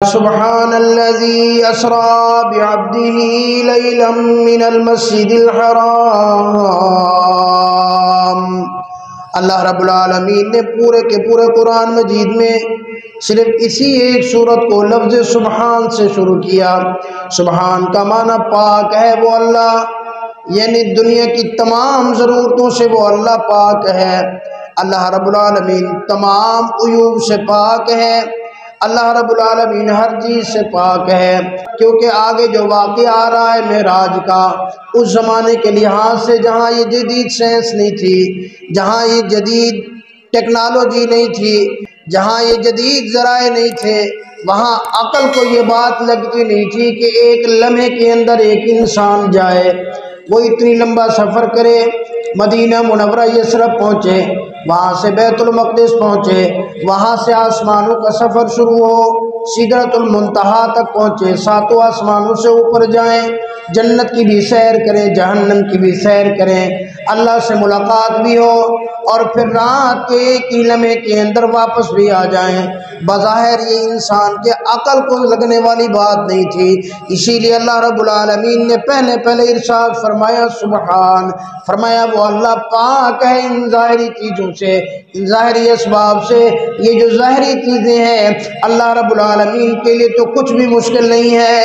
سبحان الذي اسرى بعبده ليلا من المسجد الحرام۔ اللہ رب العالمین نے پورے کے پورے قرآن مجید میں صرف اسی ایک سورت کو لفظ سبحان سے شروع کیا۔ سبحان کا معنی پاک ہے وہ اللہ، یعنی دنیا کی تمام ضرورتوں سے وہ اللہ پاک ہے۔ اللہ رب العالمین تمام عیوب سے پاک ہے۔ اللہ رب العالمین ہر چیز سے پاک ہے، کیونکہ آگے جو واقعہ آ رہا ہے معراج کا، اس زمانے کے لحاظ سے جہاں یہ جدید سائنس نہیں تھی، جہاں یہ جدید ٹیکنالوجی نہیں تھی، جہاں یہ جدید ذرائع نہیں تھے، وہاں عقل کو یہ بات لگتی نہیں تھی کہ ایک لمحے کے اندر ایک انسان جائے، وہ اتنی لمبا سفر کرے، مدینہ منورہ یثرب پہنچے، وہاں سے بیت المقدس پہنچے، وہاں سے آسمانوں کا سفر شروع ہو، سدرۃ المنتہا تک پہنچے، ساتوں آسمانوں سے اوپر جائیں، جنت کی بھی سیر کریں، جہنم کی بھی سیر کریں، اللہ سے ملاقات بھی ہو، اور پھر رات کے ایک ہی لمحے کے اندر واپس بھی آ جائیں۔ بظاہر یہ انسان کے عقل کو لگنے والی بات نہیں تھی، اسی لیے اللہ رب العالمین نے پہلے ارشاد فرمایا سبحان، فرمایا وہ اللہ پاک ہے ان ظاہری چیزوں سے، ان ظاہری اسباب سے۔ یہ جو ظاہری چیزیں ہیں اللہ رب العالمین کے لیے تو کچھ بھی مشکل نہیں ہے۔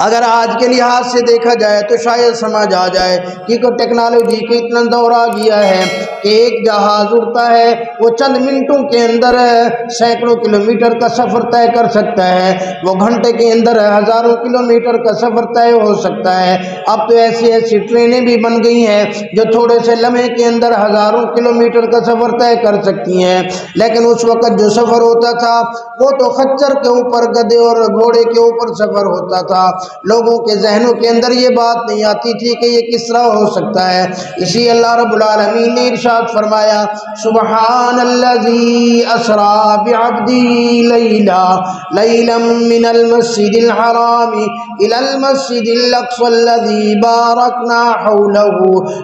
اگر آج کے لحاظ سے دیکھا جائے تو شاید سمجھ آ جائے کہ ٹیکنالوجی کا اتنا دور آ گیا ہے کہ ایک جہاز اڑتا ہے وہ چند منٹوں کے اندر سینکڑوں کلومیٹر کا سفر طے کر سکتا ہے، وہ گھنٹے کے اندر ہزاروں کلومیٹر کا سفر طے ہو سکتا ہے۔ اب تو ایسی ٹرینیں بھی بن گئی ہیں جو تھوڑے سے لمحے کے اندر ہزاروں کلومیٹر کا سفر طے کر سکتی ہیں، لیکن اس وقت جو سفر ہوتا تھا وہ تو خچر کے اوپر، گدھے اور گھوڑے کے اوپر سفر ہوتا تھا۔ لوگوں کے ذہنوں کے اندر یہ بات نہیں آتی تھی کہ یہ کس طرح ہو سکتا ہے۔ اسی اللہ رب العالمین نے ارشاد فرمایا سبحان الذی اسری بعبدہ لیلا من المسجد الحرام الی المسجد الاقصی الذی بارکنا حولہ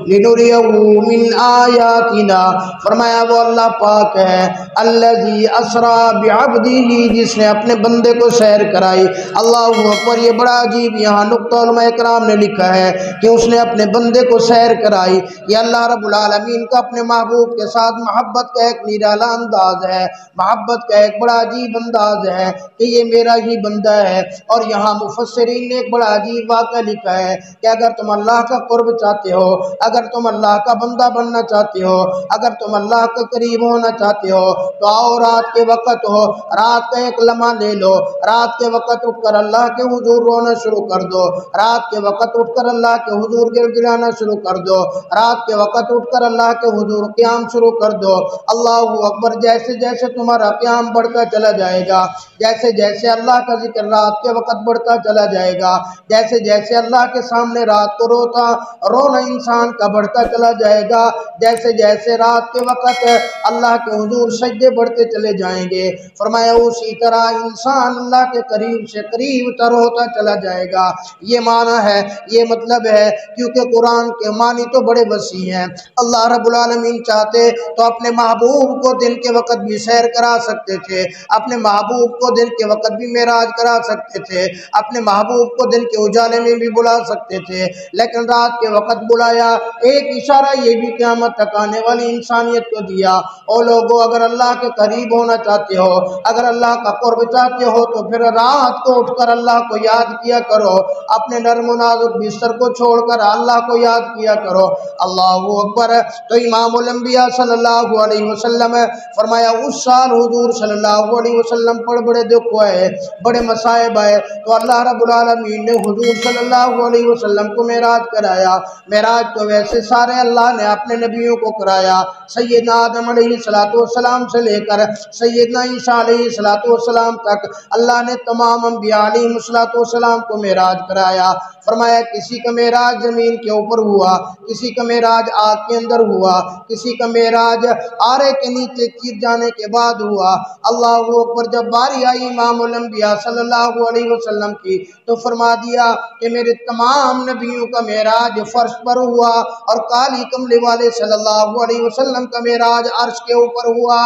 لنریہ من آیاتنا۔ فرمایا وہ اللہ پاک ہے الذی اسری بعبدہ، جس نے اپنے بندے کو سیر کرائی۔ اللہ اکبر، یہ بڑا عجیب یہاں نقطہ علماء اکرام نے لکھا ہے کہ اس نے اپنے بندے کو سیر کرائی۔ یہ اللہ رب العالمین کا اپنے محبوب کے ساتھ محبت کا ایک نرالا انداز ہے، محبت کا ایک بڑا عجیب انداز ہے کہ یہ میرا ہی بندہ ہے۔ اور یہاں مفسرین نے ایک بڑا عجیب واقعہ لکھا ہے کہ اگر تم اللہ کا قرب چاہتے ہو، اگر تم اللہ کا بندہ بننا چاہتے ہو، اگر تم اللہ کے قریب ہونا چاہتے ہو تو آؤ رات کے وقت ہو، رات کا ایک لمحہ لے لو، رات کے وقت اٹھ کر اللہ کے حضور رونا شروع کر دو، رات کے وقت اٹھ کر اللہ کے حضور گڑگڑانا شروع کر دو، رات کے وقت اٹھ کر اللہ کے حضور قیام شروع کر دو۔ اللہ اکبر، جیسے جیسے تمہارا قیام بڑھتا چلا جائے گا، جیسے جیسے اللہ کا ذکر رات کے وقت بڑھتا چلا جائے گا، جیسے جیسے اللہ کے سامنے رات کو رونا انسان کا بڑھتا چلا جائے گا، جیسے جیسے رات کے وقت اللہ کے حضور سجدے بڑھتے چلے جائیں گے، فرمایا اسی طرح انسان اللہ کے قریب سے قریب تر ہوتا چلا جائے گا۔ یہ معنی ہے، یہ مطلب ہے، کیونکہ قرآن کے معنی تو بڑے وسیع ہیں۔ اللہ رب العالمین چاہتے تو اپنے محبوب کو دن کے وقت بھی سیر کرا سکتے تھے، اپنے محبوب کو دن کے وقت بھی معراج کرا سکتے تھے، اپنے محبوب کو دن کے اجالے میں بھی بلا سکتے تھے، لیکن رات کے وقت بلایا۔ ایک اشارہ یہ بھی قیامت تک آنے والی انسانیت کو دیا، او لوگو اگر اللہ کے قریب ہونا چاہتے ہو، اگر اللہ کا قرب چاہتے ہو تو پھر رات کو اٹھ کر اللہ کو یاد کیا کرو، اپنے نرم و نازک بستر کو چھوڑ کر اللہ کو یاد کیا کرو۔ اللہ اکبر۔ تو امام الانبیاء صلی اللہ علیہ وسلم فرمایا اس سال حضور صلی اللہ علیہ وسلم پر بڑے دکھ ہوئے، بڑے مصائب آئے، تو اللہ رب العالمین نے حضور صلی اللہ علیہ وسلم کو معراج کرایا۔ معراج تو ویسے سارے اللہ نے اپنے نبیوں کو کرایا، سیدنا آدم علیہ السلام سے لے کر سیدنا عیسیٰ علیہ السلام تک اللہ نے تمام انبیاء علیہ السلام کو معراج کرایا۔ فرمایا کسی کا معراج زمین کے اوپر ہوا، کسی کا معراج آگ کے اندر ہوا، کسی کا معراج آرے کے نیچے چیر جانے کے بعد ہوا۔ اللہ اکبر۔ جب باری آئی امام الانبیاء صلی اللہ علیہ وسلم کی تو فرما دیا کہ میرے تمام نبیوں کا معراج فرش پر ہوا اور کالی کملی والے صلی اللہ علیہ وسلم کا معراج عرش کے اوپر ہوا۔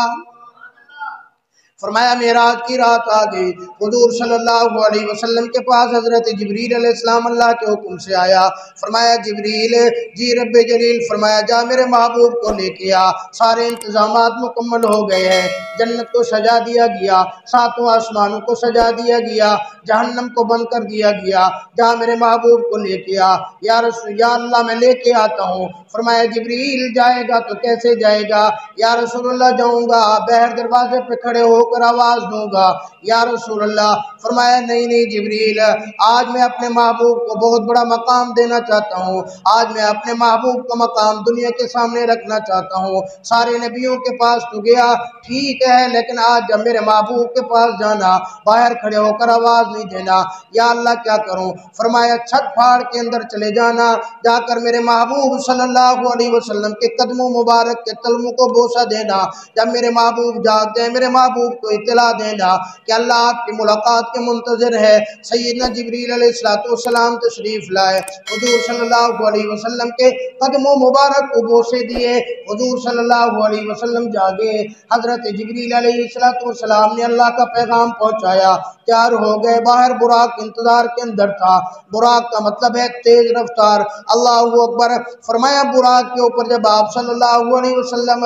فرمایا معراج کی رات آ گئی، حضور صلی اللہ علیہ وسلم کے پاس حضرت جبریل علیہ السلام اللہ کے حکم سے آیا۔ فرمایا جبریل جی رب جلیل، فرمایا جا میرے محبوب کو لے کے آ، سارے انتظامات مکمل ہو گئے ہیں، جنت کو سجا دیا گیا، ساتوں آسمانوں کو سجا دیا گیا، جہنم کو بند کر دیا گیا، جا میرے محبوب کو لے کے آ۔ یا اللہ میں لے کے آتا ہوں۔ فرمایا جبریل جائے گا تو کیسے جائے گا؟ یا رسول اللہ جاؤں گا، باہر دروازے پہ کھڑے ہو کر آواز دوں گا۔ یا رسول اللہ، فرمایا نہیں نہیں جبریل، آج میں اپنے محبوب کو بہت بڑا مقام دینا چاہتا ہوں، آج میں اپنے محبوب کا مقام دنیا کے سامنے رکھنا چاہتا ہوں۔ سارے نبیوں کے پاس تو گیا ٹھیک ہے، لیکن آج جب میرے محبوب کے پاس جانا، باہر کھڑے ہو کر آواز نہیں دینا۔ یا اللہ کیا کروں؟ فرمایا چھت پھاڑ کے اندر چلے جانا، جا کر میرے محبوب صلی اللہ علیہ وسلم کے قدموں مبارک کے تلموں کو بوسہ دینا۔ جب میرے محبوب جاگ جائیں، میرے محبوب کو اطلاع دینا کہ اللہ آپ کی ملاقات کے منتظر ہے۔ سیدنا جبریل علیہ السلام تشریف لائے، حضور صلی اللہ علیہ وسلم کے قدموں مبارک کو بوسے دیے، حضور صلی اللہ علیہ وسلم جاگے۔ حضرت جبریل علیہ السلام نے اللہ کا پیغام پہنچایا، تیار ہو گئے، باہر براق انتظار کے اندر تھا۔ براق کا مطلب ہے تیز رفتار۔ اللہ اکبر۔ فرمایا براق کے اوپر جب آپ صلی اللہ علیہ وسلم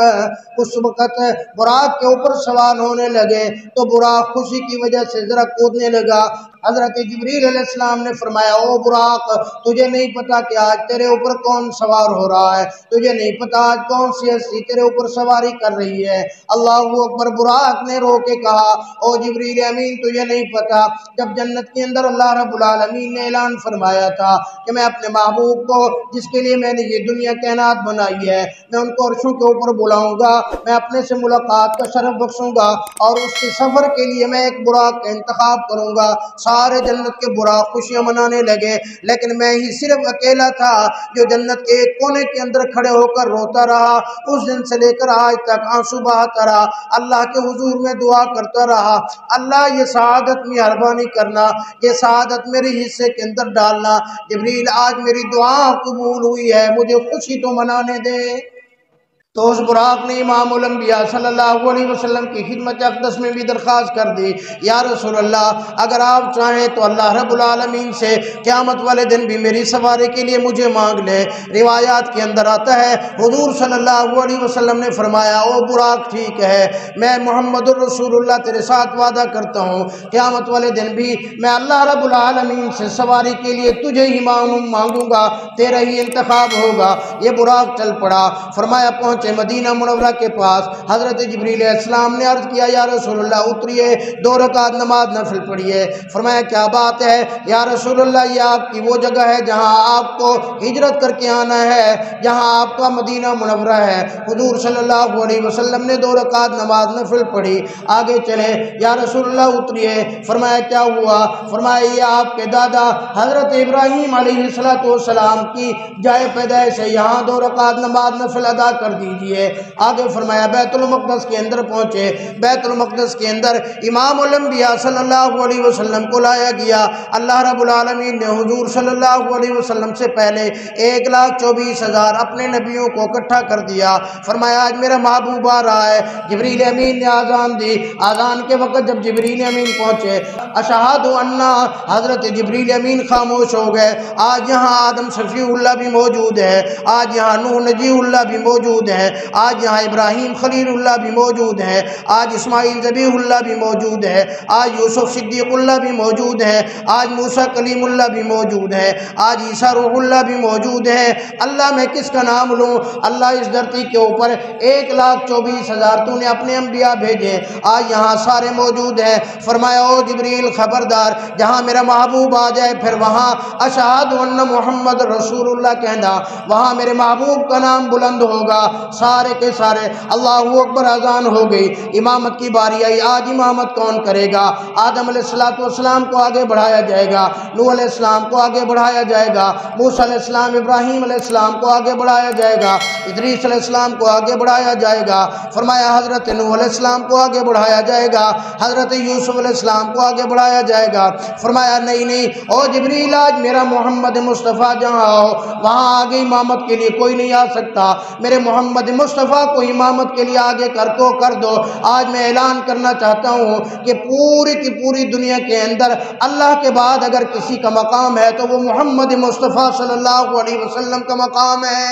اس وقت براق کے اوپر سوار ہونے لگے تو براق خوشی کی وجہ سے ذرا کودنے لگا۔ حضرت جبریل علیہ السلام نے فرمایا او براق، تجھے نہیں پتا کہ آج تیرے اوپر کون سوار ہو رہا ہے، تجھے نہیں پتا آج کون سی ہستی تیرے اوپر سواری کر رہی ہے۔ اللہ اکبر۔ براق نے رو کے کہا او جبریل امین، تجھے نہیں پتا جب جنت کے اندر اللہ رب العالمین نے اعلان فرمایا تھا کہ میں اپنے محبوب کو جس کے لیے میں نے یہ دنیا کائنات بنائی ہے، میں ان کو عرشوں کے اوپر بلاؤں گا، میں اپنے سے ملاقات کا شرف بخشوں گا، اور اس کے سفر کے لیے میں ایک براق کا انتخاب کروں گا۔ سارے جنت کے براق خوشیاں منانے لگے، لیکن میں ہی صرف اکیلا تھا جو جنت کے ایک کونے کے اندر کھڑے ہو کر روتا رہا۔ اس دن سے لے کر آج تک آنسو بہاتا رہا، اللہ کے حضور میں دعا کرتا رہا، اللہ یہ سعادت مہربانی کرنا، یہ سعادت میرے حصے کے اندر ڈالنا۔ جبریل آج میری دعا قبول ہوئی ہے، مجھے خوشی تو منانے دے۔ تو اس براق نے امام الانبیاء صلی اللہ علیہ وسلم کی خدمت اقدس میں بھی درخواست کر دی، یا رسول اللہ اگر آپ چاہیں تو اللہ رب العالمین سے قیامت والے دن بھی میری سواری کے لیے مجھے مانگ لے۔ روایات کے اندر آتا ہے حضور صلی اللہ علیہ وسلم نے فرمایا او براق ٹھیک ہے، میں محمد الرسول اللہ تیرے ساتھ وعدہ کرتا ہوں قیامت والے دن بھی میں اللہ رب العالمین سے سواری کے لیے تجھے ہی مانگوں گا، تیرا ہی انتخاب ہوگا۔ یہ براق چل پڑا۔ فرمایا پہنچ مدینہ منورہ کے پاس، حضرت جبریل علیہ السلام نے عرض کیا یا رسول اللہ اتریے، 2 رکعت نماز نفل پڑھیے۔ فرمایا کیا بات ہے یا رسول اللہ، یہ آپ کی وہ جگہ ہے جہاں آپ کو ہجرت کر کے آنا ہے، جہاں آپ کا مدینہ منورہ ہے۔ حضور صلی اللہ علیہ وسلم نے 2 رکعت نماز نفل پڑھی، آگے چلے، یا رسول اللہ اتریے۔ فرمایا کیا ہوا؟ فرمایا یہ آپ کے دادا حضرت ابراہیم علیہ السلام کی جائے پیدائش ہے، یہاں 2 رکعت نماز نفل ادا کر دیجیے۔ آگے فرمایا بیت المقدس کے اندر پہنچے، بیت المقدس کے اندر امام الانبیاء صلی اللہ علیہ وسلم کو لایا گیا۔ اللہ رب العالمین نے حضور صلی اللہ علیہ وسلم سے پہلے 1,24,000 اپنے نبیوں کو اکٹھا کر دیا۔ فرمایا آج میرا محبوب آ رہا ہے۔ جبریل امین نے آذان دی، آذان کے وقت جب جبریل امین پہنچے، اشہد انا، حضرت جبریل امین خاموش ہو گئے۔ آج یہاں آدم شفیع اللہ بھی موجود ہے، آج یہاں نوح نجی اللہ بھی موجود ہے، آج یہاں ابراہیم خلیل اللہ بھی موجود ہے، آج اسماعیل ذبیح اللہ بھی موجود ہے، آج یوسف صدیق اللہ بھی موجود ہے، آج موسیٰ کلیم اللہ بھی موجود ہے، آج عیسیٰ روح اللہ بھی موجود ہے۔ اللہ میں کس کا نام لوں؟ اللہ اس دھرتی کے اوپر 1,24,000 تو نے اپنے انبیاء بھیجے، آج یہاں سارے موجود ہیں۔ فرمایا او جبریل خبردار، جہاں میرا محبوب آ جائے پھر وہاں اشہد ان محمد رسول اللہ کہنا، وہاں میرے محبوب کا نام بلند ہوگا۔ سارے کے سارے اللہ اکبر، اذان ہو گئی، امامت کی باری آئی۔ آج امامت کون کرے گا؟ آدم علیہ السلام کو آگے بڑھایا جائے گا، نوح علیہ السلام کو آگے بڑھایا جائے گا، موسیٰ علیہ السلام، ابراہیم علیہ السلام کو آگے بڑھایا جائے گا، ادریس علیہ السلام کو آگے بڑھایا جائے گا۔ فرمایا حضرت نوح علیہ السلام کو آگے بڑھایا جائے گا، حضرت یوسف علیہ السلام کو آگے بڑھایا جائے گا۔ فرمایا نہیں نہیں او جبریل، آج میرا محمد مصطفیٰ جہاں ہو وہاں آگے امامت کے لیے کوئی نہیں آ سکتا، میرے محمد محمد مصطفیٰ کو امامت کے لیے آگے کر دو۔ آج میں اعلان کرنا چاہتا ہوں کہ پوری کی پوری دنیا کے اندر اللہ کے بعد اگر کسی کا مقام ہے تو وہ محمد مصطفیٰ صلی اللہ علیہ وسلم کا مقام ہے۔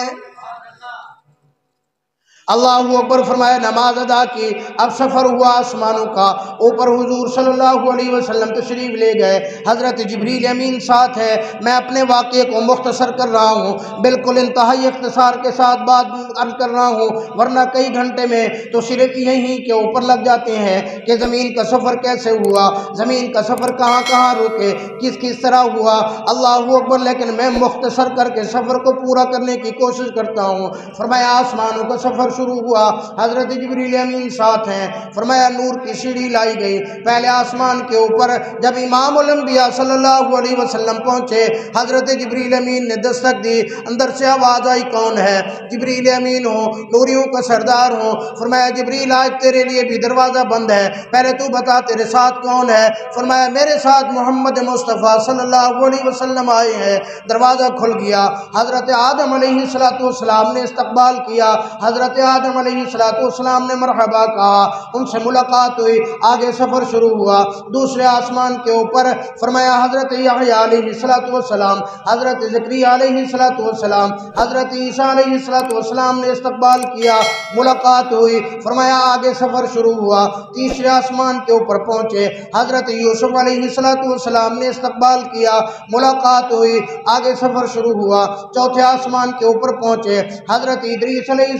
اللہ اکبر فرمایا، نماز ادا کی، اب سفر ہوا آسمانوں کا، اوپر حضور صلی اللہ علیہ وسلم تشریف لے گئے، حضرت جبریل امین ساتھ ہے۔ میں اپنے واقعے کو مختصر کر رہا ہوں، بالکل انتہائی اختصار کے ساتھ بات عرض کر رہا ہوں، ورنہ کئی گھنٹے میں تو صرف یہیں کے اوپر لگ جاتے ہیں کہ زمین کا سفر کیسے ہوا، زمین کا سفر کہاں کہاں رکے، کس طرح ہوا، اللہ اکبر۔ لیکن میں مختصر کر کے سفر کو پورا کرنے کی کوشش کرتا ہوں۔ فرمایا آسمانوں کا سفر شروع ہوا، حضرت جبریل امین ساتھ ہیں۔ فرمایا نور کی سیڑھی لائی گئی، پہلے آسمان کے اوپر جب امام الانبیاء صلی اللہ علیہ وسلم پہنچے، حضرت جبریل امین نے دستک دی، اندر سے آواز آئی، کون ہے؟ جبریل امین ہو، نوریوں کا سردار ہو۔ فرمایا جبریل آج تیرے لیے بھی دروازہ بند ہے، پہلے تو بتا تیرے ساتھ کون ہے؟ فرمایا میرے ساتھ محمد مصطفیٰ صلی اللہ علیہ وسلم آئے ہیں۔ دروازہ کھل گیا، حضرت آدم علیہ السلام نے استقبال کیا، حضرت آدم علیہ السلام نے مرحبا کہا، ان سے ملاقات ہوئی، آگے سفر شروع ہوا دوسرے آسمان کے اوپر۔ فرمایا حضرت یحییٰ علیہ السلام، حضرت زکریا علیہ السلام، حضرت عیسیٰ علیہ السلام نے استقبال کیا، ملاقات ہوئی۔ فرمایا آگے سفر شروع ہوا، تیسرے آسمان کے اوپر پہنچے، حضرت یوسف علیہ السلام نے استقبال کیا، ملاقات ہوئی، آگے سفر شروع ہوا، چوتھے آسمان کے اوپر پہنچے، حضرت ادریس علیہ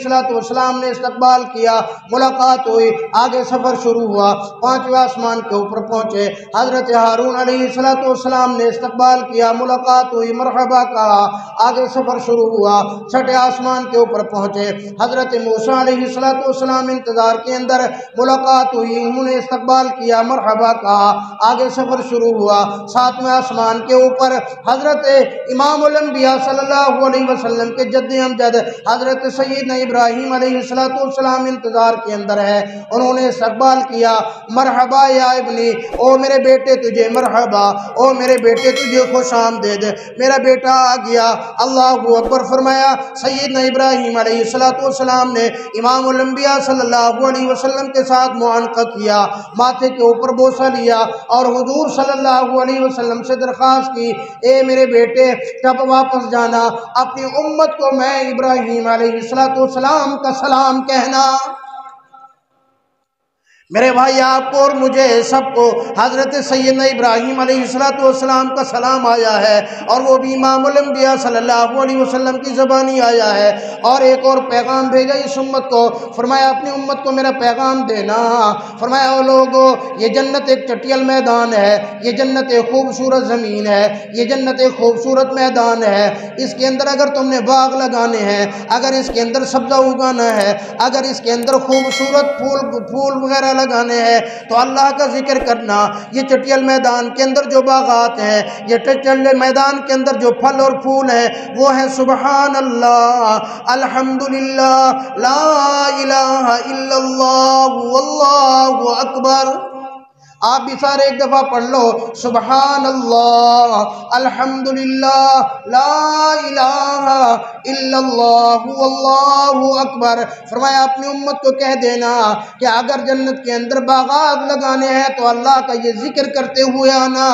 السلام نے استقبال کیا، ملاقات ہوئی، آگے سفر شروع ہوا، پانچویں آسمان کے اوپر پہنچے، حضرت ہارون علیہ السلام نے استقبال کیا، ملاقات ہوئی، مرحبا کہا، آگے سفر شروع ہوا، چھٹے آسمان کے اوپر پہنچے، حضرت موسیٰ علیہ السلام انتظار کے اندر، ملاقات ہوئی، انہوں نے استقبال کیا، مرحبا کہا، آگے سفر شروع ہوا، ساتویں آسمان کے اوپر حضرت امام الانبیاء صلی اللہ علیہ وسلم کے جد امجد حضرت سیدنا ابراہیم علیہ السلام انتظار کے اندر ہے، انہوں نے استقبال کیا، مرحبا یا ابنی، او میرے بیٹے تجھے مرحبا، او میرے بیٹے تجھے خوش آمدید، میرا بیٹا آ گیا۔ اللہ اکبر۔ فرمایا سیدنا ابراہیم علیہ السلام نے امام الانبیاء صلی اللہ علیہ وسلم کے ساتھ معانقہ کیا، ماتھے کے اوپر بوسہ لیا اور حضور صلی اللہ علیہ وسلم سے درخواست کی، اے میرے بیٹے جب واپس جانا اپنی امت کو میں ابراہیم علیہ السلام کا سلام کہنا۔ میرے بھائی آپ کو اور مجھے سب کو حضرت سیدنا ابراہیم علیہ السلام کا سلام آیا ہے، اور وہ بھی امام الانبیاء صلی اللہ علیہ وسلم کی زبانی آیا ہے، اور ایک اور پیغام بھیجا اس امت کو۔ فرمایا اپنی امت کو میرا پیغام دینا۔ فرمایا او لوگو، یہ جنت ایک چٹیل میدان ہے، یہ جنت ایک خوبصورت زمین ہے، یہ جنت ایک خوبصورت میدان ہے، اس کے اندر اگر تم نے باغ لگانے ہیں، اگر اس کے اندر سبزہ اگانا ہے، اگر اس کے اندر خوبصورت پھول وغیرہ لگانے ہیں تو اللہ کا ذکر کرنا۔ یہ چٹیل میدان کے اندر جو باغات ہیں، یہ چٹیل میدان کے اندر جو پھل اور پھول ہیں، وہ ہیں سبحان اللہ، الحمدللہ، لا الہ الا اللہ، واللہ اکبر۔ آپ بھی سارے ایک دفعہ پڑھ لو، سبحان اللہ، الحمدللہ، لا الہ الا اللہ، واللہ اکبر۔ فرمایا اپنی امت کو کہہ دینا کہ اگر جنت کے اندر باغات لگانے ہیں تو اللہ کا یہ ذکر کرتے ہوئے آنا۔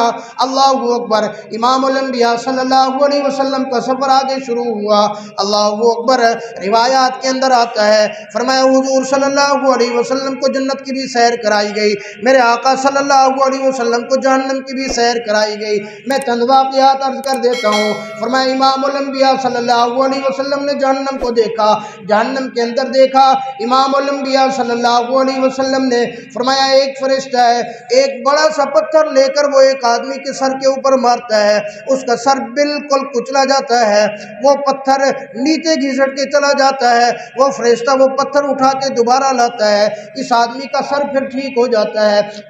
اللہ اکبر۔ امام الانبیاء صلی اللہ علیہ وسلم کا سفر آگے شروع ہوا۔ اللہ اکبر۔ روایات کے اندر آتا ہے، فرمایا حضور صلی اللہ علیہ وسلم کو جنت کی بھی سیر کرائی گئی، میرے آقا صلی اللہ علیہ وسلم کو جہنم کی بھی سیر کرائی گئی۔ میں چند واقعات عرض کر دیتا ہوں۔ فرمایا امام الانبیاء صلی اللہ علیہ وسلم نے جہنم کو دیکھا، جہنم کے اندر دیکھا، امام الانبیاء صلی اللہ علیہ وسلم نے فرمایا ایک فرشتہ ہے، ایک بڑا سا پتھر لے کر وہ ایک آدمی کے سر کے اوپر مارتا ہے، اس کا سر بالکل کچلا جاتا ہے، وہ پتھر نیچے گھسٹ کے چلا جاتا ہے، وہ فرشتہ وہ پتھر اٹھا کے دوبارہ لاتا ہے، اس آدمی کا سر پھر ٹھیک ہو جاتا ہے،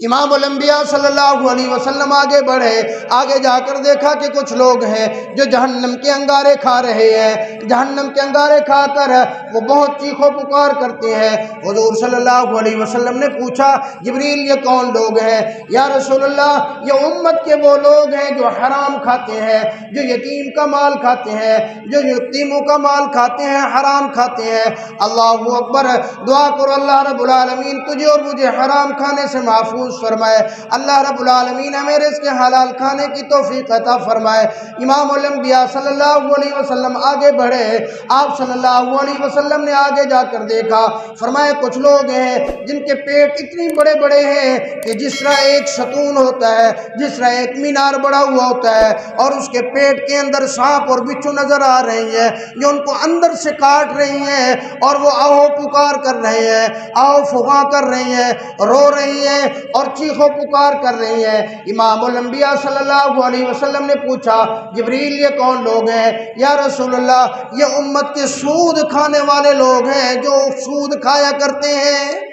امام الانبیاء صلی اللہ علیہ وسلم آگے بڑھے، آگے جا کر دیکھا کہ کچھ لوگ ہیں جو جہنم کے انگارے کھا رہے ہیں، جہنم کے انگارے کھا کر وہ بہت چیخ و پکار کرتے ہیں۔ حضور صلی اللہ علیہ وسلم نے پوچھا جبریل یہ کون لوگ ہیں؟ یا رسول اللہ یہ امت کے وہ لوگ ہیں جو حرام کھاتے ہیں، جو یتیم کا مال کھاتے ہیں، جو یتیموں کا مال کھاتے ہیں، حرام کھاتے ہیں۔ اللہ اکبر، دعا کرو اللہ رب العالمین تجھے اور مجھے حرام کھانے سے محفوظ فرمائے، اللہ رب العالمین ہمیں رزق حلال کھانے کی توفیق عطا فرمائے۔ امام الانبیاء صلی اللہ علیہ وسلم آگے بڑھے، آپ صلی اللہ علیہ وسلم نے آگے جا کر دیکھا، فرمایا کچھ لوگ ہیں جن کے پیٹ اتنی بڑے بڑے ہیں کہ جس طرح ایک ستون ہوتا ہے، جس طرح ایک مینار بڑا ہوا ہوتا ہے، اور اس کے پیٹ کے اندر سانپ اور بچھو نظر آ رہی ہیں جو ان کو اندر سے کاٹ رہی ہیں، اور وہ آہو پکار کر رہے ہیں، آہو فغاں کر رہی ہیں، رو رہی ہیں اور چیخو پکار کر رہی ہیں۔ امام الانبیاء صلی اللہ علیہ وسلم نے پوچھا جبریل یہ کون لوگ ہیں؟ یا رسول اللہ یہ امت کے سود کھانے والے لوگ ہیں جو سود کھایا کرتے ہیں۔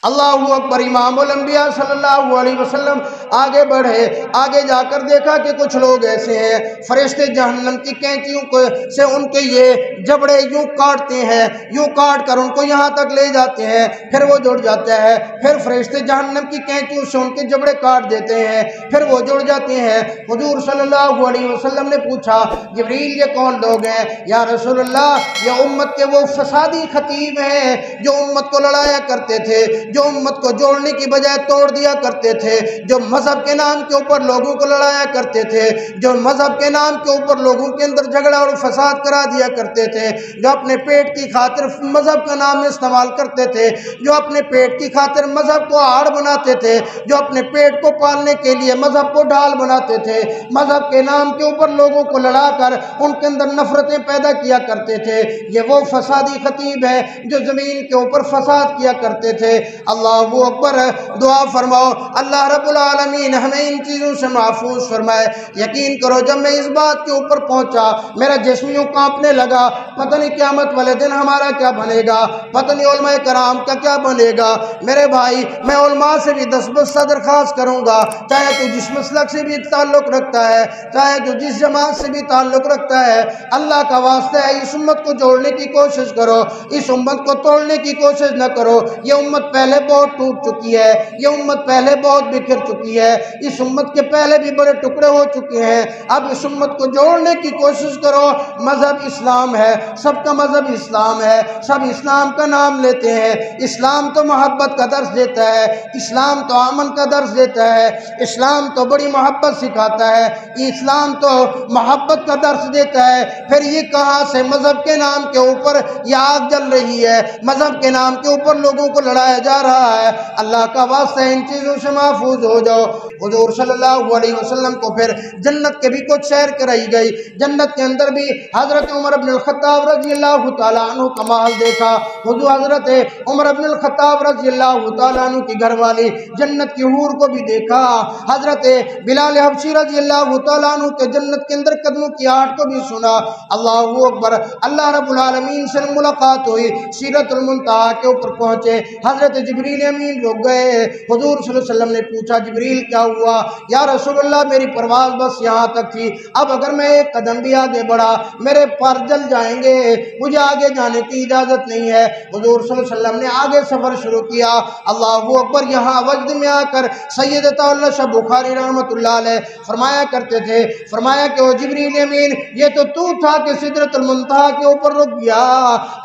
اللہ اکبر، امام الانبیاء صلی اللہ علیہ وسلم آگے بڑھے، آگے جا کر دیکھا کہ کچھ لوگ ایسے ہیں فرشتے جہنم کی کینچیوں سے ان کے یہ جبڑے یوں کاٹتے ہیں، یوں کاٹ کر ان کو یہاں تک لے جاتے ہیں، پھر وہ جڑ جاتا ہے، پھر فرشتے جہنم کی کینچیوں سے ان کے جبڑے کاٹ دیتے ہیں، پھر وہ جڑ جاتے ہیں۔ حضور صلی اللہ علیہ وسلم نے پوچھا جبریل یہ کون لوگ ہیں؟ یا رسول اللہ یہ امت کے وہ فسادی خطیب ہیں جو امت کو لڑایا کرتے تھے، جو امت کو جوڑنے کی بجائے توڑ دیا کرتے تھے، جو مذہب کے نام کے اوپر لوگوں کو لڑایا کرتے تھے، جو مذہب کے نام کے اوپر لوگوں کے اندر جھگڑا اور فساد کرا دیا کرتے تھے، جو اپنے پیٹ کی خاطر مذہب کا نام استعمال کرتے تھے، جو اپنے پیٹ کی خاطر مذہب کو آڑ بناتے تھے، جو اپنے پیٹ کو پالنے کے لیے مذہب کو ڈھال بناتے تھے، مذہب کے نام کے اوپر لوگوں کو لڑا کر ان کے اندر نفرتیں پیدا کیا کرتے تھے، یہ وہ فسادی خطیب ہے جو زمین کے اوپر فساد کیا کرتے تھے۔ اللہ اکبر، دعا فرماؤ اللہ رب العالمین ہمیں ان چیزوں سے محفوظ فرمائے۔ یقین کرو جب میں اس بات کے اوپر پہنچا میرا جسم یوں کانپنے لگا، پتہ نہیں قیامت والے دن ہمارا کیا بنے گا، پتہ نہیں علماء کرام کا کیا بنے گا۔ میرے بھائی میں علماء سے بھی دستبرد درخواست کروں گا، چاہے تو جس مسلک سے بھی تعلق رکھتا ہے، چاہے تو جس جماعت سے بھی تعلق رکھتا ہے، اللہ کا واسطہ ہے اس امت کو جوڑنے کی کوشش کرو، اس امت کو توڑنے کی کوشش نہ کرو۔ یہ امت پہلے بہت ٹوٹ چکی ہے، یہ امت پہلے بہت بکھر چکی ہے، اس امت کے پہلے بھی بڑے ٹکڑے ہو چکے ہیں، اب اس امت کو جوڑنے کی کوشش کرو۔ مذہب اسلام ہے، سب کا مذہب اسلام ہے، سب اسلام کا نام لیتے ہیں، اسلام تو محبت کا درس دیتا ہے، اسلام تو امن کا درس دیتا ہے، اسلام تو بڑی محبت سکھاتا ہے، اسلام تو محبت کا درس دیتا ہے۔ پھر یہ کہاں سے مذہب کے نام کے اوپر یہ آگ جل رہی ہے، مذہب کے نام کے اوپر لوگوں کو لڑایا جا رہا ہے؟ اللہ کا واسطہ ان چیزوں سے محفوظ ہو جاؤ۔ حضور صلی اللہ علیہ وسلم کو پھر جنت کے بھی کچھ سیر کرائی گئی، جنت کے اندر بھی حضرت عمر بن الخطاب رضی اللہ تعالیٰ عنہ کا محل دیکھا۔ حضور حضرت عمر بن الخطاب رضی اللہ تعالیٰ عنہ کی گھر والی جنت کی حور کو بھی دیکھا، حضرت بلال حبشی رضی اللہ تعالیٰ عنہ کے جنت کے اندر قدموں کی آہٹ کو بھی سنا۔ اللہ اکبر، اللہ رب العالمین سے ملاقات ہوئی، سیرت المنتہا کے اوپر پہنچے، حضرت جبریل امین رک گئے۔ حضور صلی اللہ علیہ وسلم نے پوچھا جبریل کیا ہوا؟ یا رسول اللہ میری پرواز بس یہاں تک تھی، اب اگر میں ایک قدم بھی آگے بڑھا میرے پر جل جائیں گے، مجھے آگے جانے کی اجازت نہیں ہے۔ حضور صلی اللہ علیہ وسلم نے آگے سفر شروع کیا۔ اللہ اکبر، یہاں وجد میں آ کر سیدتہ اللہ شاہ بخاری رحمۃ اللہ علیہ فرمایا کرتے تھے، فرمایا کہ وہ جبریل امین یہ تو تھا کہ سدرۃ المنتہا کے اوپر رک گیا،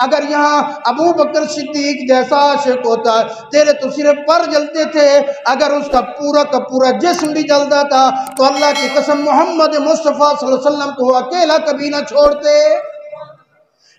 اگر یہاں ابو بکر صدیق جیسا عاشق ہوتا تیرے تو صرف پر جلتے تھے، اگر اس کا پورا جسم بھی جلتا تھا تو اللہ کی قسم محمد مصطفیٰ صلی اللہ علیہ وسلم کو اکیلا کبھی نہ چھوڑتے۔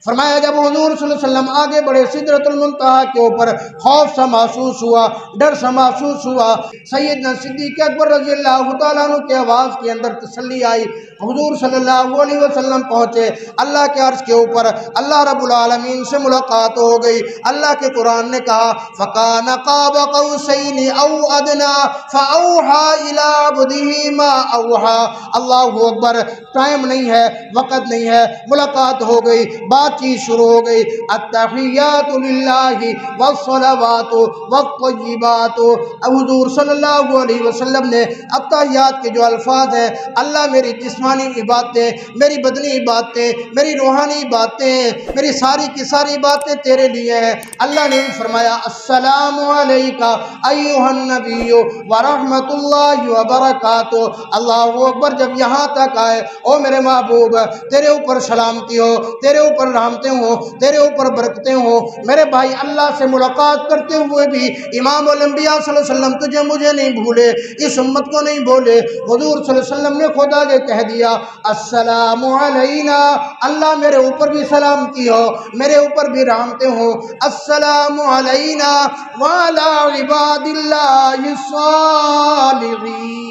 فرمایا جب حضور صلی اللہ علیہ وسلم آگے بڑھے سدرۃ المنتہا کے اوپر خوف سا محسوس ہوا، ڈر سا محسوس ہوا، سیدنا صدیق اکبر رضی اللہ تعالیٰ عنہ کے آواز کے اندر تسلی آئی۔ حضور صلی اللہ علیہ وسلم پہنچے، اللہ کے عرش کے اوپر اللہ رب العالمین سے ملاقات ہو گئی۔ اللہ کے قرآن نے کہا فَكَانَ قَابَ قَوْسَيْنِ أَوْ أَدْنَىٰ فَأَوْحَىٰ إِلَىٰ عَبْدِهِ مَا أَوْحَىٰ۔ اللہ اکبر، ٹائم نہیں ہے، وقت نہیں ہے، ملاقات ہو گئی، بات چیز شروع ہو گئی، التحیات للہ والصلوات والطیبات۔ حضور صلی اللہ علیہ وسلم نے التحیات کے جو الفاظ ہیں، اللہ میری جسمانی عبادتیں، میری بدنی عبادتیں، میری روحانی باتیں، میری ساری کی ساری باتیں تیرے لیے ہیں۔ اللہ نے فرمایا السلام علیکہ ایھا النبی ورحمۃ اللہ وبرکاتہ۔ اللہ اکبر، جب یہاں تک آئے، او میرے محبوب تیرے اوپر سلامتی ہو، تیرے اوپر رحمتیں ہوں، تیرے اوپر برکتیں ہوں۔ میرے بھائی، اللہ سے ملاقات کرتے ہوئے بھی امام الانبیاء صلی اللہ علیہ وسلم تجھے مجھے نہیں بھولے، اس امت کو نہیں بھولے۔ حضور صلی اللہ علیہ وسلم نے خود آگے کہہ دیا السلام علینا، اللہ میرے اوپر بھی سلامتی ہو، میرے اوپر بھی رحمتیں ہوں۔ السلام علینا وعلی عباد اللہ الصالحین۔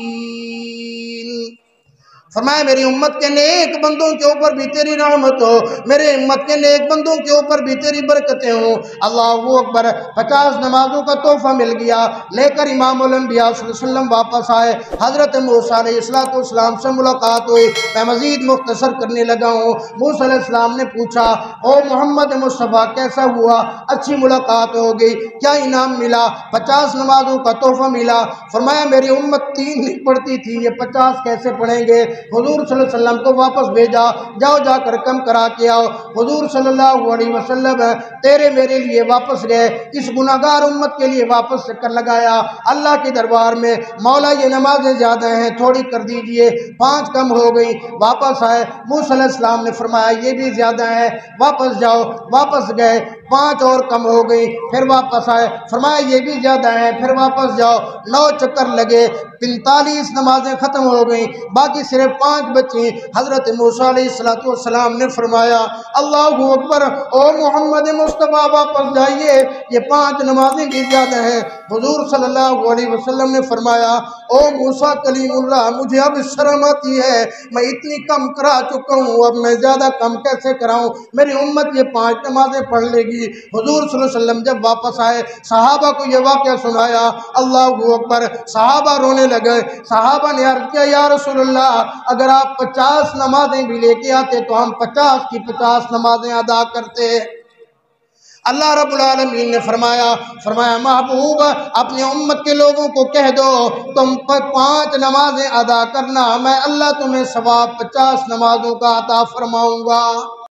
فرمایا میری امت کے نیک بندوں کے اوپر بھی تیری رحمت ہو، میرے امت کے نیک بندوں کے اوپر بھی تیری برکتیں ہوں۔ اللہ اکبر، 50 نمازوں کا تحفہ مل گیا، لے کر امام الانبیاء صلی اللہ علیہ وسلم واپس آئے۔ حضرت موسیٰ علیہ السلام سے ملاقات ہوئی۔ میں مزید مختصر کرنے لگا ہوں۔ موسیٰ علیہ السلام نے پوچھا او محمد مصطفیٰ کیسا ہوا؟ اچھی ملاقات ہو گئی، کیا انعام ملا؟ 50 نمازوں کا تحفہ ملا۔ فرمایا میری امت 3 نہیں پڑھتی تھی، یہ 50 کیسے پڑھیں گے؟ حضور صلی اللہ علیہ وسلم کو واپس بھیجا، جاؤ جا کر کم کرا کے آؤ۔ حضور صلی اللہ علیہ وسلم تیرے میرے لیے واپس گئے، اس گناہگار امت کے لیے واپس چکر لگایا اللہ کے دربار میں، مولا یہ نمازیں زیادہ ہیں، تھوڑی کر دیجئے، 5 کم ہو گئی۔ واپس آئے، موسیٰ علیہ السلام نے فرمایا یہ بھی زیادہ ہیں، واپس جاؤ۔ واپس گئے، 5 اور کم ہو گئی، پھر واپس آئے، فرمایا یہ بھی زیادہ ہیں، پھر واپس جاؤ۔ 9 چکر لگے، 45 نمازیں ختم ہو گئیں، باقی صرف 5 بچیں۔ حضرت موسیٰ علیہ السلام نے فرمایا اللہ اکبر، او محمد مصطفیٰ واپس جائیے، یہ 5 نمازیں بھی زیادہ ہیں۔ حضور صلی اللہ علیہ وسلم نے فرمایا او موسیٰ کلیم اللہ، مجھے اب شرم آتی ہے، میں اتنی کم کرا چکا ہوں، اب میں زیادہ کم کیسے کراؤں؟ میری امت یہ 5 نمازیں پڑھ لے گی۔ حضور صلی اللہ علیہ وسلم جب واپس آئے، صحابہ کو یہ واقعہ سنایا، اللہ اکبر، صحابہ رونے لگے۔ صحابہ نے عرض کیا یا رسول اللہ، اگر آپ 50 نمازیں بھی لے کے آتے تو ہم 50 کی 50 نمازیں ادا کرتے۔ اللہ رب العالمین نے فرمایا محبوب اپنی امت کے لوگوں کو کہہ دو تم 5 نمازیں ادا کرنا، میں اللہ تمہیں ثواب 50 نمازوں کا عطا فرماؤں گا۔